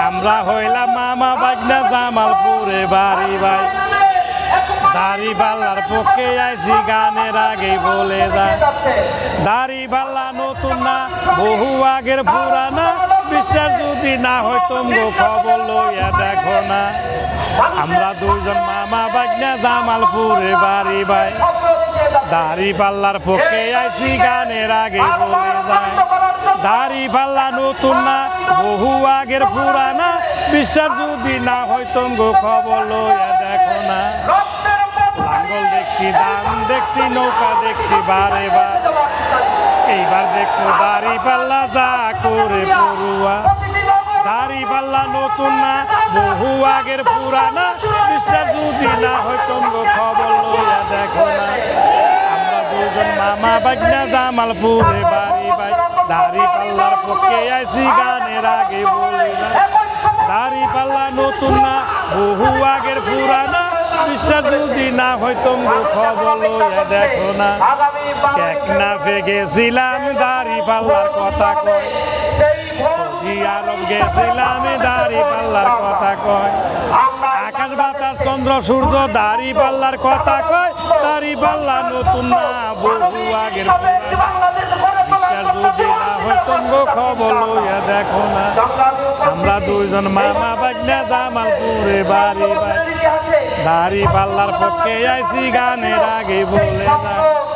আমরা হইলাম মামা বাগনা জামালপুরে বাড়ি ভাই দাড়ি পাল্লার পক্ষে আইছি গানের আগে বলে যায় দাড়ি পাল্লা নতুন না বহু আগের পুরানা বিশ্বাস যদি না হয় তোমগো খবর লইয়া দেখো না আমরা দুইজন মামা বাগনা জামালপুরে বাড়ি ভাই দাড়ি পাল্লার পক্ষে আইছি গানের আগে বলে যায় দাড়ি পাল্লা নতুন না বহু আগের পুরানা বিশ্বাস যদি না হয় তোমগো খবর লইয়া দেখো না লাঙ্গল দেখছি ধান দেখছি নৌকা দেখছি বারে বার এইবার দেখো দাড়ি পাল্লা যা করে পড়ুয়া দাড়ি পাল্লা নতুন না বহু আগের পুরানা বিশ্বাস যদি না হয় তোমগো খবর লইয়া দেখো না আমরা দুজন মামা বাগনা জামালপুরে বাড়ি ভাই দাড়ি পাল্লার পক্ষে আইছি গানের আগে বলে না দাড়ি পাল্লা নতুন না বহু আগের পুরানা বিশ্বাস যদি না হয় তোমগো খবর লইয়া দেখো না টেকনাফে গেছিলাম দাড়ি পাল্লার কথা কয় আরব গেছিলাম দাড়ি পাল্লার কথা কয় আকাশ বাতাস চন্দ্র সূর্য দাড়ি পাল্লার কথা কয় দাড়ি পাল্লা নতুন না বহু আগের বিশ্বাস যদি না হয় তোমগো খবর লইয়া দেখো না আমরা দুইজন মামা বাগনা জামালপুরে বাড়ি ভাই দাড়ি পাল্লার পক্ষে আইছি গানের আগে বলে যায়